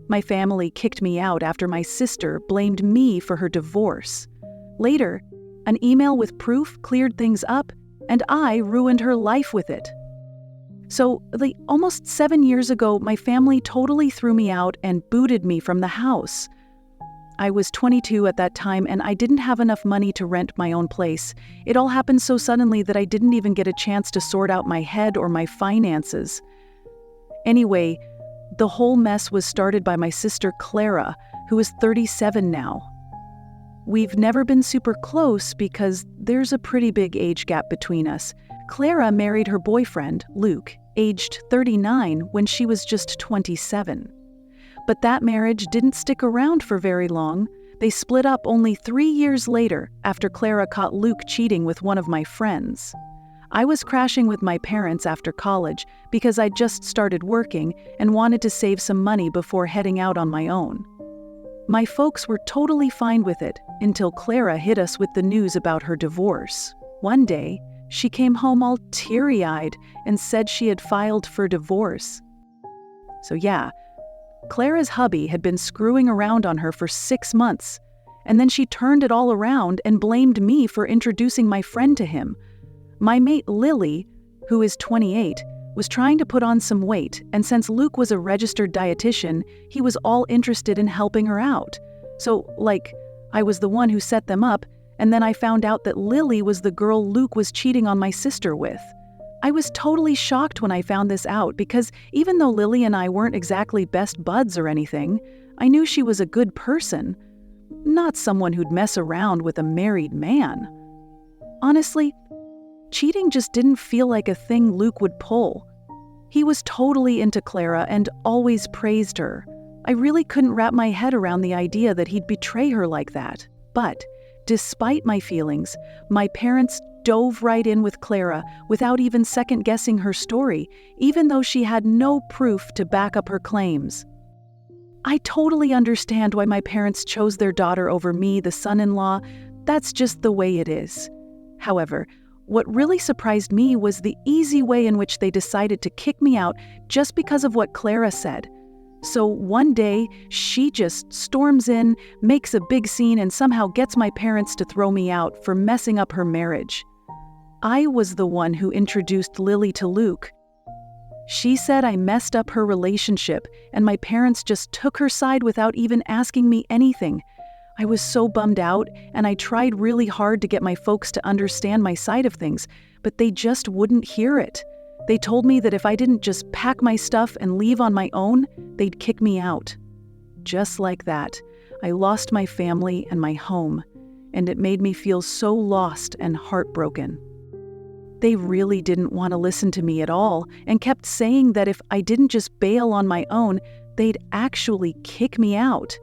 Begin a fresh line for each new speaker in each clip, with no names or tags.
My family kicked me out after my sister blamed me for her divorce. Later, an email with proof cleared things up, and I ruined her life with it. So, almost 7 years ago, my family totally threw me out and booted me from the house. I was 22 at that time, and I didn't have enough money to rent my own place. It all happened so suddenly that I didn't even get a chance to sort out my head or my finances. Anyway, the whole mess was started by my sister Clara, who is 37 now. We've never been super close because there's a pretty big age gap between us. Clara married her boyfriend, Luke, aged 39 when she was just 27. But that marriage didn't stick around for very long. They split up only 3 years later after Clara caught Luke cheating with one of my friends. I was crashing with my parents after college because I'd just started working and wanted to save some money before heading out on my own. My folks were totally fine with it until Clara hit us with the news about her divorce. One day, she came home all teary-eyed and said she had filed for divorce. So yeah, Clara's hubby had been screwing around on her for 6 months, and then she turned it all around and blamed me for introducing my friend to him. My mate Lily, who is 28, was trying to put on some weight, and since Luke was a registered dietitian, he was all interested in helping her out. So, I was the one who set them up, and then I found out that Lily was the girl Luke was cheating on my sister with. I was totally shocked when I found this out because even though Lily and I weren't exactly best buds or anything, I knew she was a good person, not someone who'd mess around with a married man. Honestly, cheating just didn't feel like a thing Luke would pull. He was totally into Clara and always praised her. I really couldn't wrap my head around the idea that he'd betray her like that. But despite my feelings, my parents dove right in with Clara without even second-guessing her story, even though she had no proof to back up her claims. I totally understand why my parents chose their daughter over me, the son-in-law. That's just the way it is. However, what really surprised me was the easy way in which they decided to kick me out just because of what Clara said. So one day, she just storms in, makes a big scene, and somehow gets my parents to throw me out for messing up her marriage. I was the one who introduced Lily to Luke. She said I messed up her relationship, and my parents just took her side without even asking me anything. I was so bummed out, and I tried really hard to get my folks to understand my side of things, but they just wouldn't hear it. They told me that if I didn't just pack my stuff and leave on my own, they'd kick me out. Just like that, I lost my family and my home, and it made me feel so lost and heartbroken. They really didn't want to listen to me at all and kept saying that if I didn't just bail on my own, they'd actually kick me out.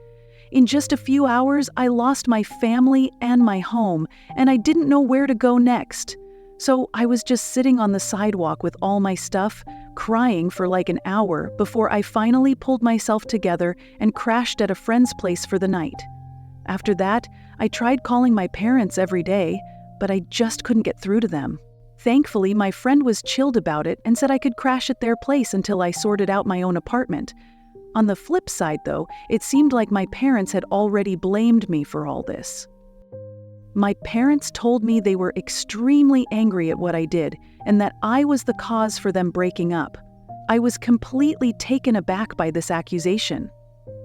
In just a few hours, I lost my family and my home, and I didn't know where to go next. So I was just sitting on the sidewalk with all my stuff, crying for an hour before I finally pulled myself together and crashed at a friend's place for the night. After that, I tried calling my parents every day, but I just couldn't get through to them. Thankfully, my friend was chilled about it and said I could crash at their place until I sorted out my own apartment. On the flip side, though, it seemed like my parents had already blamed me for all this. My parents told me they were extremely angry at what I did and that I was the cause for them breaking up. I was completely taken aback by this accusation,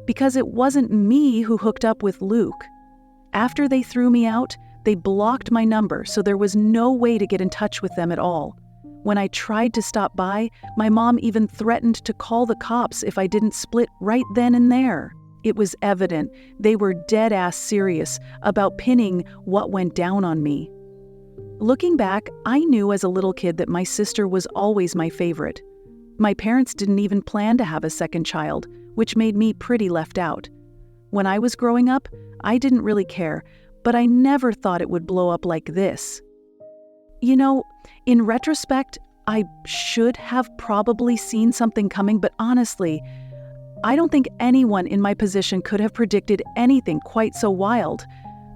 because it wasn't me who hooked up with Luke. After they threw me out, they blocked my number, so there was no way to get in touch with them at all. When I tried to stop by, my mom even threatened to call the cops if I didn't split right then and there. It was evident they were dead-ass serious about pinning what went down on me. Looking back, I knew as a little kid that my sister was always my favorite. My parents didn't even plan to have a second child, which made me pretty left out. When I was growing up, I didn't really care, but I never thought it would blow up like this. You know, in retrospect, I should have probably seen something coming, but honestly, I don't think anyone in my position could have predicted anything quite so wild.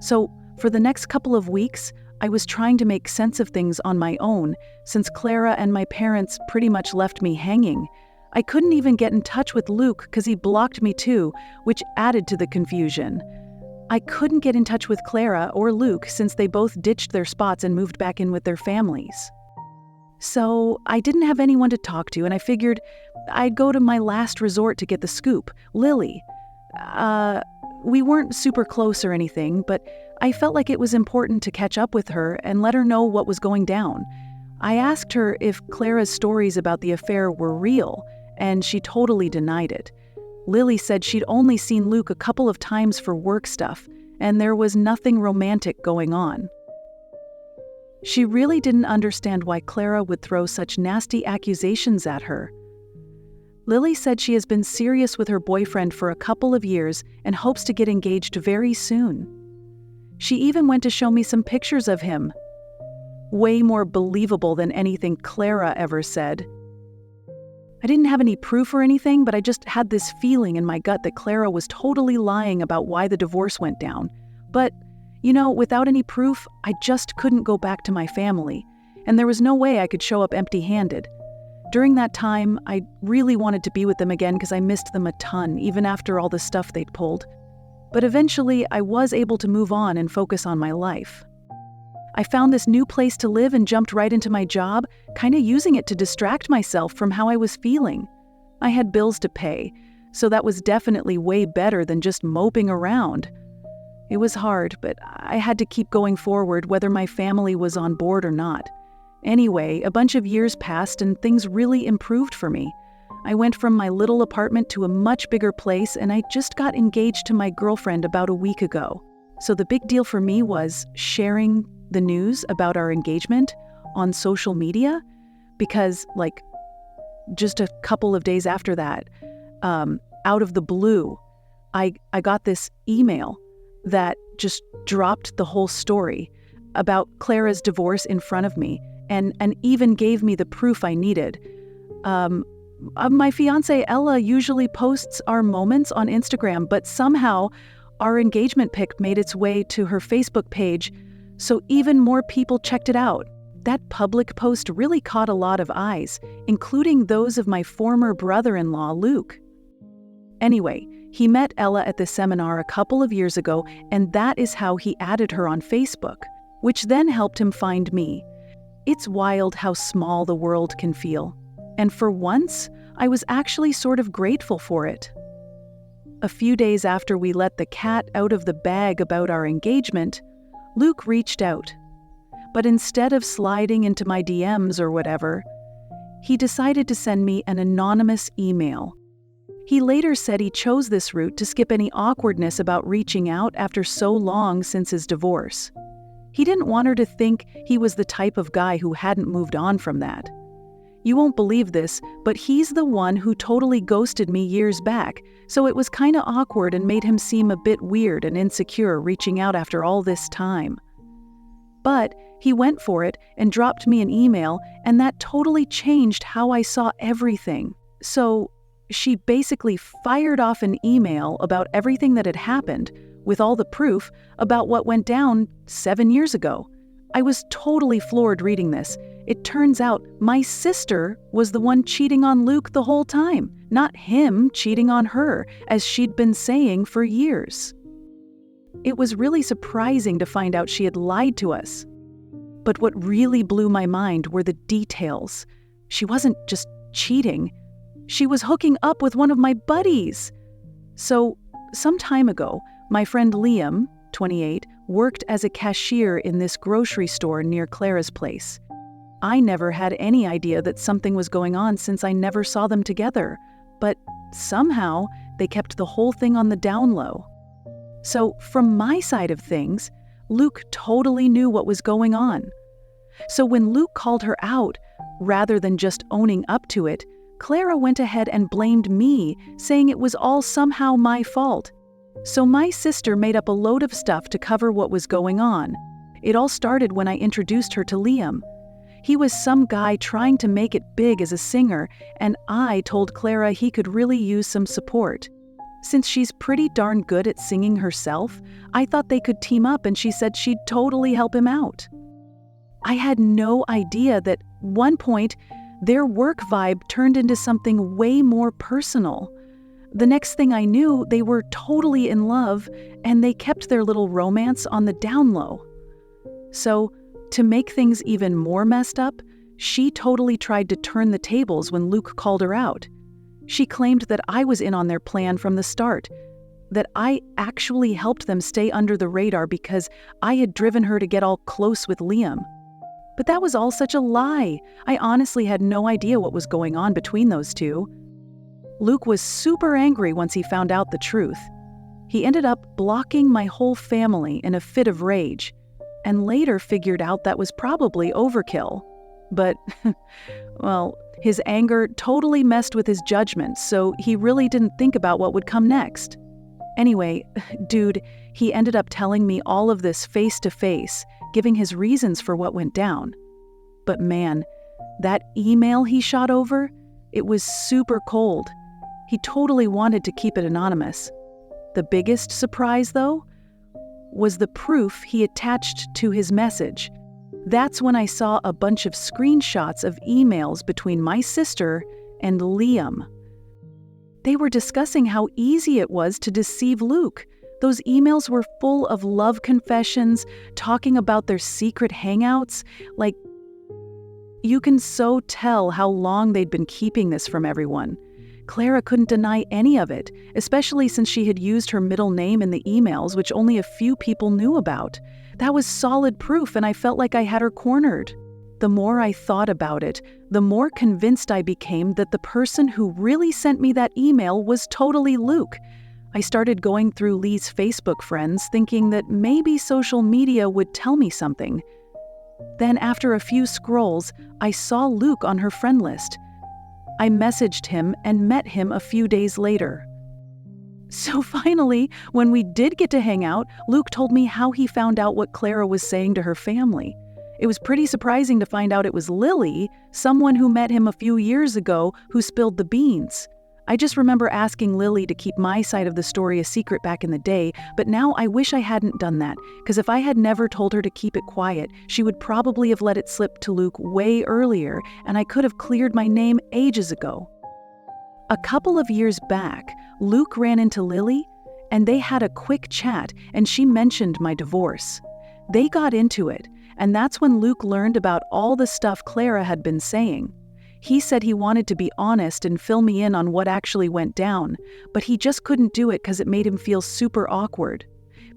So, for the next couple of weeks, I was trying to make sense of things on my own, since Clara and my parents pretty much left me hanging. I couldn't even get in touch with Luke because he blocked me too, which added to the confusion. I couldn't get in touch with Clara or Luke since they both ditched their spots and moved back in with their families. So I didn't have anyone to talk to, and I figured I'd go to my last resort to get the scoop, Lily. We weren't super close or anything, but I felt like it was important to catch up with her and let her know what was going down. I asked her if Clara's stories about the affair were real, and she totally denied it. Lily said she'd only seen Luke a couple of times for work stuff, and there was nothing romantic going on. She really didn't understand why Clara would throw such nasty accusations at her. Lily said she has been serious with her boyfriend for a couple of years and hopes to get engaged very soon. She even went to show me some pictures of him. Way more believable than anything Clara ever said. I didn't have any proof or anything, but I just had this feeling in my gut that Clara was totally lying about why the divorce went down. But, without any proof, I just couldn't go back to my family, and there was no way I could show up empty-handed. During that time, I really wanted to be with them again because I missed them a ton, even after all the stuff they'd pulled. But eventually, I was able to move on and focus on my life. I found this new place to live and jumped right into my job, kind of using it to distract myself from how I was feeling. I had bills to pay, so that was definitely way better than just moping around. It was hard, but I had to keep going forward whether my family was on board or not. Anyway, a bunch of years passed and things really improved for me. I went from my little apartment to a much bigger place, and I just got engaged to my girlfriend about a week ago. So the big deal for me was sharing the news about our engagement on social media, because just a couple of days after that, out of the blue, I got this email that just dropped the whole story about Clara's divorce in front of me and even gave me the proof I needed. My fiancé Ella usually posts our moments on Instagram, but somehow our engagement pic made its way to her Facebook page, so even more people checked it out. That public post really caught a lot of eyes, including those of my former brother-in-law, Luke. Anyway, he met Ella at the seminar a couple of years ago, and that is how he added her on Facebook, which then helped him find me. It's wild how small the world can feel. And for once, I was actually sort of grateful for it. A few days after we let the cat out of the bag about our engagement, Luke reached out. But instead of sliding into my DMs or whatever, he decided to send me an anonymous email. He later said he chose this route to skip any awkwardness about reaching out after so long since his divorce. He didn't want her to think he was the type of guy who hadn't moved on from that. You won't believe this, but he's the one who totally ghosted me years back, so it was kinda awkward and made him seem a bit weird and insecure reaching out after all this time. But he went for it and dropped me an email, and that totally changed how I saw everything. So she basically fired off an email about everything that had happened, with all the proof about what went down 7 years ago. I was totally floored reading this. It turns out my sister was the one cheating on Luke the whole time, not him cheating on her, as she'd been saying for years. It was really surprising to find out she had lied to us. But what really blew my mind were the details. She wasn't just cheating. She was hooking up with one of my buddies. So, some time ago, my friend Liam, 28, worked as a cashier in this grocery store near Clara's place. I never had any idea that something was going on since I never saw them together, but somehow they kept the whole thing on the down low. So from my side of things, Luke totally knew what was going on. So when Luke called her out, rather than just owning up to it, Clara went ahead and blamed me, saying it was all somehow my fault. So my sister made up a load of stuff to cover what was going on. It all started when I introduced her to Liam. He was some guy trying to make it big as a singer, and I told Clara he could really use some support. Since she's pretty darn good at singing herself, I thought they could team up, and she said she'd totally help him out. I had no idea that one point Their work vibe turned into something way more personal. The next thing I knew, they were totally in love, and they kept their little romance on the down low. So, to make things even more messed up, she totally tried to turn the tables when Luke called her out. She claimed that I was in on their plan from the start, that I actually helped them stay under the radar because I had driven her to get all close with Liam. But that was all such a lie. I honestly had no idea what was going on between those two. Luke was super angry once he found out the truth. He ended up blocking my whole family in a fit of rage, and later figured out that was probably overkill. But, well, his anger totally messed with his judgment, so he really didn't think about what would come next. Anyway, dude, he ended up telling me all of this face to face, giving his reasons for what went down. But man, that email he shot over, it was super cold. He totally wanted to keep it anonymous. The biggest surprise, though, was the proof he attached to his message. That's when I saw a bunch of screenshots of emails between my sister and Liam. They were discussing how easy it was to deceive Luke. Those emails were full of love confessions, talking about their secret hangouts. Like, you can so tell how long they'd been keeping this from everyone. Clara couldn't deny any of it, especially since she had used her middle name in the emails, which only a few people knew about. That was solid proof, and I felt like I had her cornered. The more I thought about it, the more convinced I became that the person who really sent me that email was totally Luke. I started going through Lee's Facebook friends, thinking that maybe social media would tell me something. Then, after a few scrolls, I saw Luke on her friend list. I messaged him and met him a few days later. So finally, when we did get to hang out, Luke told me how he found out what Clara was saying to her family. It was pretty surprising to find out it was Lily, someone who met him a few years ago, who spilled the beans. I just remember asking Lily to keep my side of the story a secret back in the day, but now I wish I hadn't done that, because if I had never told her to keep it quiet, she would probably have let it slip to Luke way earlier, and I could have cleared my name ages ago. A couple of years back, Luke ran into Lily, and they had a quick chat, and she mentioned my divorce. They got into it, and that's when Luke learned about all the stuff Clara had been saying. He said he wanted to be honest and fill me in on what actually went down, but he just couldn't do it because it made him feel super awkward.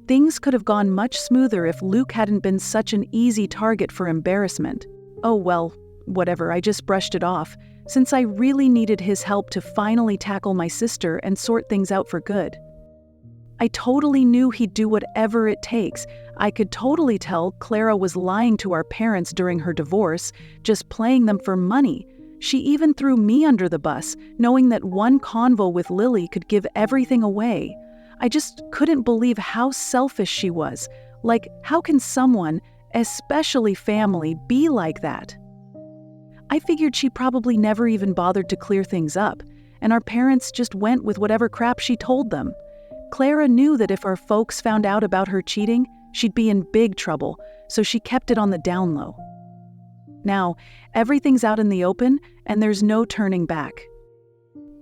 Things could have gone much smoother if Luke hadn't been such an easy target for embarrassment. Oh well, whatever, I just brushed it off, since I really needed his help to finally tackle my sister and sort things out for good. I totally knew he'd do whatever it takes. I could totally tell Clara was lying to our parents during her divorce, just playing them for money. She even threw me under the bus, knowing that one convo with Lily could give everything away. I just couldn't believe how selfish she was. Like, how can someone, especially family, be like that? I figured she probably never even bothered to clear things up, and our parents just went with whatever crap she told them. Clara knew that if our folks found out about her cheating, she'd be in big trouble, so she kept it on the down low. Now, everything's out in the open, and there's no turning back.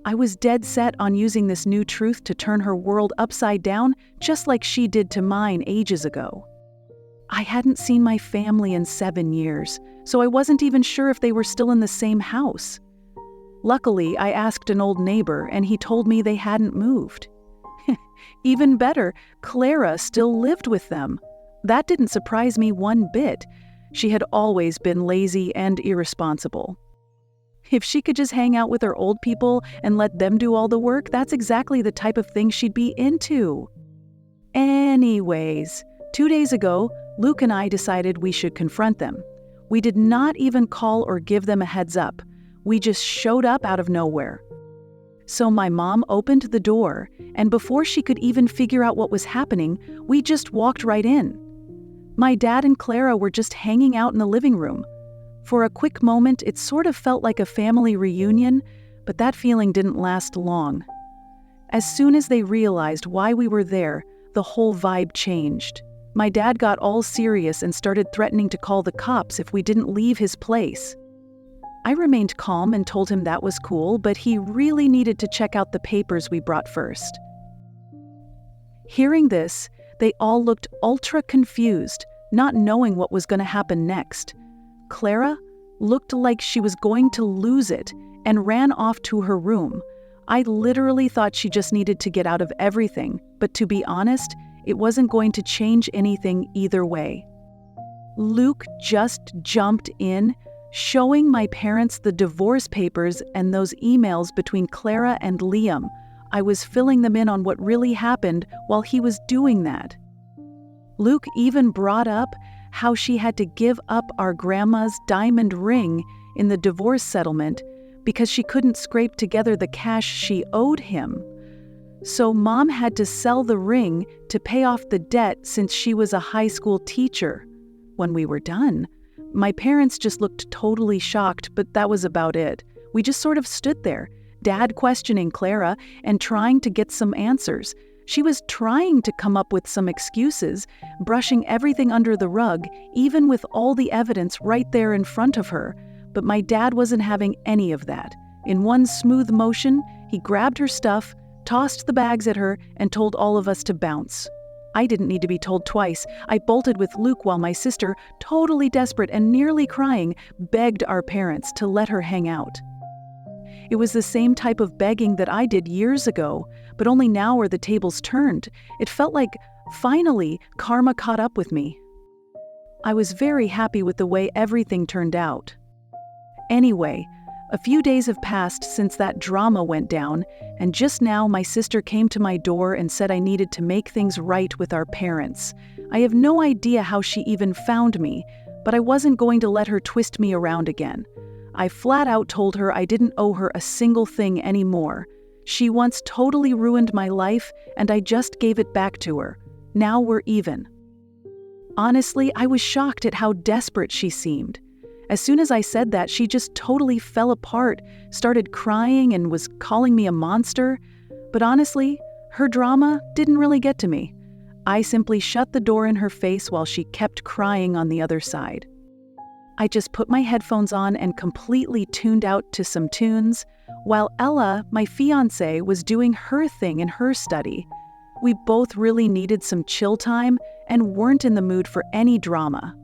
I was dead set on using this new truth to turn her world upside down, just like she did to mine ages ago. I hadn't seen my family in 7 years, so I wasn't even sure if they were still in the same house. Luckily, I asked an old neighbor, and he told me they hadn't moved. Even better, Clara still lived with them. That didn't surprise me one bit. She had always been lazy and irresponsible. If she could just hang out with her old people and let them do all the work, that's exactly the type of thing she'd be into. Anyways, 2 days ago, Luke and I decided we should confront them. We did not even call or give them a heads up. We just showed up out of nowhere. So my mom opened the door, and before she could even figure out what was happening, we just walked right in. My dad and Clara were just hanging out in the living room. For a quick moment, it sort of felt like a family reunion, but that feeling didn't last long. As soon as they realized why we were there, the whole vibe changed. My dad got all serious and started threatening to call the cops if we didn't leave his place. I remained calm and told him that was cool, but he really needed to check out the papers we brought first. Hearing this, they all looked ultra confused, not knowing what was going to happen next. Clara looked like she was going to lose it and ran off to her room. I literally thought she just needed to get out of everything, but to be honest, it wasn't going to change anything either way. Luke just jumped in, showing my parents the divorce papers and those emails between Clara and Liam. I was filling them in on what really happened while he was doing that. Luke even brought up how she had to give up our grandma's diamond ring in the divorce settlement because she couldn't scrape together the cash she owed him. So Mom had to sell the ring to pay off the debt since she was a high school teacher. When we were done, my parents just looked totally shocked, but that was about it. We just sort of stood there, Dad questioning Clara and trying to get some answers. She was trying to come up with some excuses, brushing everything under the rug, even with all the evidence right there in front of her. But my dad wasn't having any of that. In one smooth motion, he grabbed her stuff, tossed the bags at her, and told all of us to bounce. I didn't need to be told twice. I bolted with Luke while my sister, totally desperate and nearly crying, begged our parents to let her hang out. It was the same type of begging that I did years ago, but only now are the tables turned. It felt like, finally, karma caught up with me. I was very happy with the way everything turned out. Anyway, a few days have passed since that drama went down, and just now my sister came to my door and said I needed to make things right with our parents. I have no idea how she even found me, but I wasn't going to let her twist me around again. I flat out told her I didn't owe her a single thing anymore. She once totally ruined my life, and I just gave it back to her. Now we're even. Honestly, I was shocked at how desperate she seemed. As soon as I said that, she just totally fell apart, started crying and was calling me a monster. But honestly, her drama didn't really get to me. I simply shut the door in her face while she kept crying on the other side. I just put my headphones on and completely tuned out to some tunes, while Ella, my fiancée, was doing her thing in her study. We both really needed some chill time and weren't in the mood for any drama.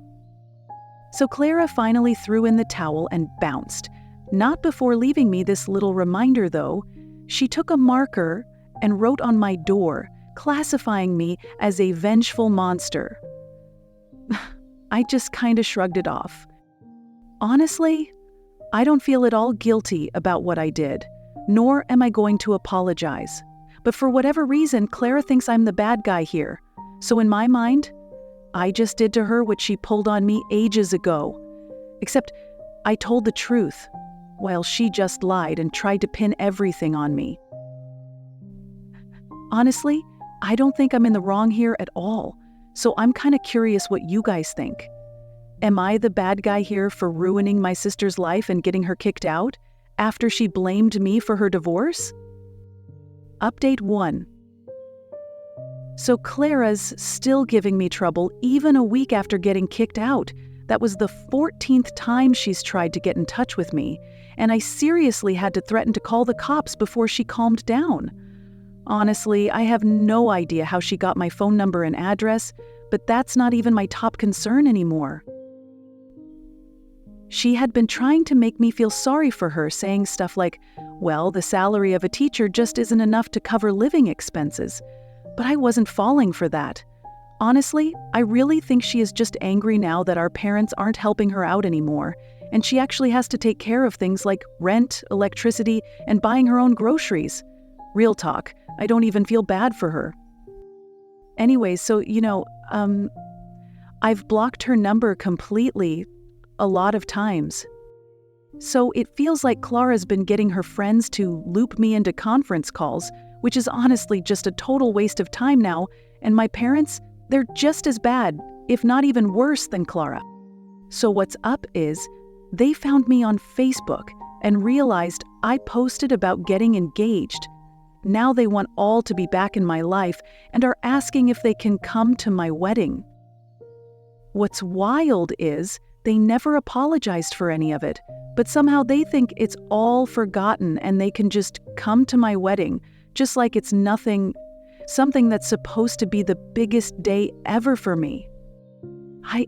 So Clara finally threw in the towel and bounced. Not before leaving me this little reminder, though. She took a marker and wrote on my door, classifying me as a vengeful monster. I just kinda shrugged it off. Honestly, I don't feel at all guilty about what I did, nor am I going to apologize. But for whatever reason, Clara thinks I'm the bad guy here. So in my mind, I just did to her what she pulled on me ages ago. Except I told the truth, while she just lied and tried to pin everything on me. Honestly, I don't think I'm in the wrong here at all, so I'm kinda curious what you guys think. Am I the bad guy here for ruining my sister's life and getting her kicked out after she blamed me for her divorce? Update 1. So Clara's still giving me trouble even a week after getting kicked out. That was the 14th time she's tried to get in touch with me, and I seriously had to threaten to call the cops before she calmed down. Honestly, I have no idea how she got my phone number and address, but that's not even my top concern anymore. She had been trying to make me feel sorry for her, saying stuff like, well, the salary of a teacher just isn't enough to cover living expenses. But I wasn't falling for that. Honestly, I really think she is just angry now that our parents aren't helping her out anymore, and she actually has to take care of things like rent, electricity, and buying her own groceries. Real talk, I don't even feel bad for her. Anyways, so, I've blocked her number completely a lot of times. So it feels like Clara's been getting her friends to loop me into conference calls, which is honestly just a total waste of time now, and my parents, they're just as bad, if not even worse than Clara. So what's up is, they found me on Facebook and realized I posted about getting engaged. Now they want all to be back in my life and are asking if they can come to my wedding. What's wild is, They never apologized for any of it, but somehow they think it's all forgotten and they can just come to my wedding, just like it's nothing, something that's supposed to be the biggest day ever for me. I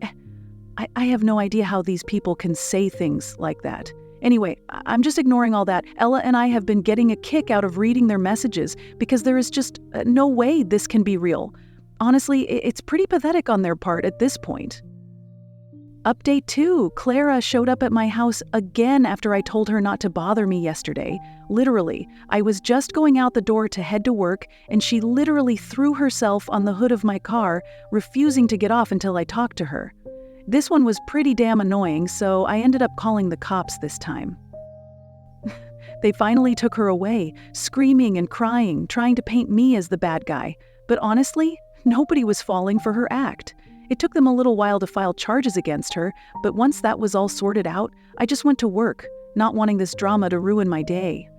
have no idea how these people can say things like that. Anyway, I'm just ignoring all that. Ella and I have been getting a kick out of reading their messages because there is just no way this can be real. Honestly, it's pretty pathetic on their part at this point. Update 2, Clara showed up at my house again after I told her not to bother me yesterday. Literally, I was just going out the door to head to work, and she literally threw herself on the hood of my car, refusing to get off until I talked to her. This one was pretty damn annoying, so I ended up calling the cops this time. They finally took her away, screaming and crying, trying to paint me as the bad guy. But honestly, nobody was falling for her act. It took them a little while to file charges against her, but once that was all sorted out, I just went to work, not wanting this drama to ruin my day.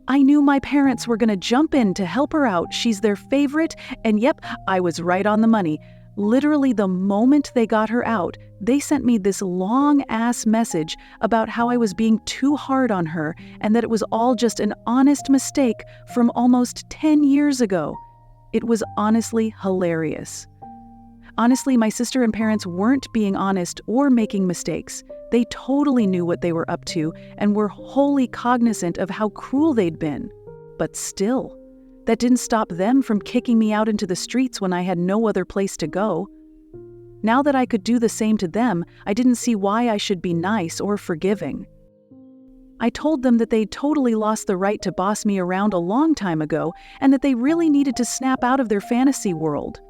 I knew my parents were going to jump in to help her out. She's their favorite, and yep, I was right on the money. Literally the moment they got her out, they sent me this long-ass message about how I was being too hard on her and that it was all just an honest mistake from almost 10 years ago. It was honestly hilarious. Honestly, my sister and parents weren't being honest or making mistakes. They totally knew what they were up to and were wholly cognizant of how cruel they'd been. But still, that didn't stop them from kicking me out into the streets when I had no other place to go. Now that I could do the same to them, I didn't see why I should be nice or forgiving. I told them that they'd totally lost the right to boss me around a long time ago and that they really needed to snap out of their fantasy world.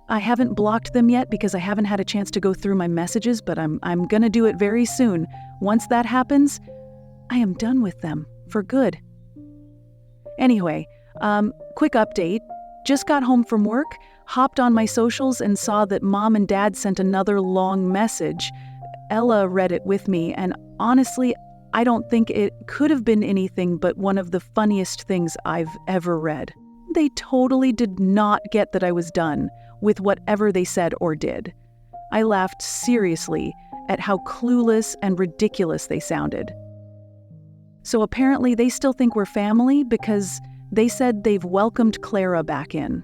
I haven't blocked them yet because I haven't had a chance to go through my messages, but I'm gonna do it very soon. Once that happens, I am done with them for good. Anyway, quick update. Just got home from work, hopped on my socials and saw that Mom and Dad sent another long message. Ella read it with me, and honestly, I don't think it could have been anything but one of the funniest things I've ever read. They totally did not get that I was done with whatever they said or did. I laughed seriously at how clueless and ridiculous they sounded. So apparently they still think we're family because they said they've welcomed Clara back in.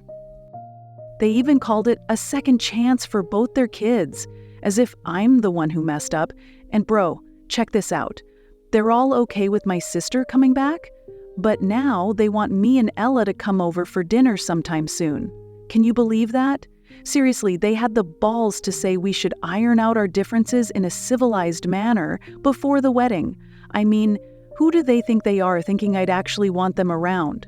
They even called it a second chance for both their kids, as if I'm the one who messed up. And bro, check this out. They're all okay with my sister coming back, but now they want me and Ella to come over for dinner sometime soon. Can you believe that? Seriously, they had the balls to say we should iron out our differences in a civilized manner before the wedding. I mean, who do they think they are thinking I'd actually want them around?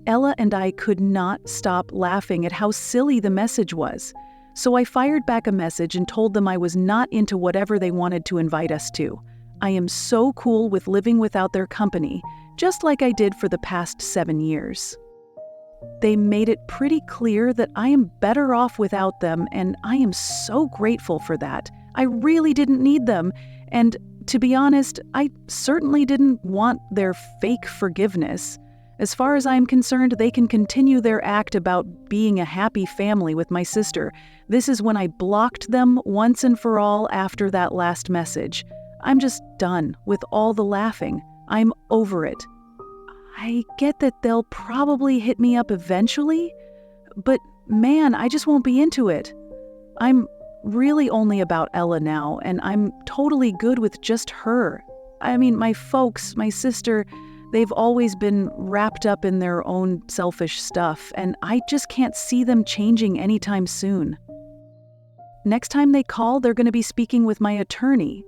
Ella and I could not stop laughing at how silly the message was. So I fired back a message and told them I was not into whatever they wanted to invite us to. I am so cool with living without their company, just like I did for the past 7 years. They made it pretty clear that I am better off without them, and I am so grateful for that. I really didn't need them, and to be honest, I certainly didn't want their fake forgiveness. As far as I'm concerned, they can continue their act about being a happy family with my sister. This is when I blocked them once and for all after that last message. I'm just done with all the laughing. I'm over it. I get that they'll probably hit me up eventually, but man, I just won't be into it. I'm really only about Ella now, and I'm totally good with just her. I mean, my folks, my sister, they've always been wrapped up in their own selfish stuff, and I just can't see them changing anytime soon. Next time they call, they're going to be speaking with my attorney,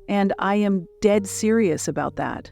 and I am dead serious about that.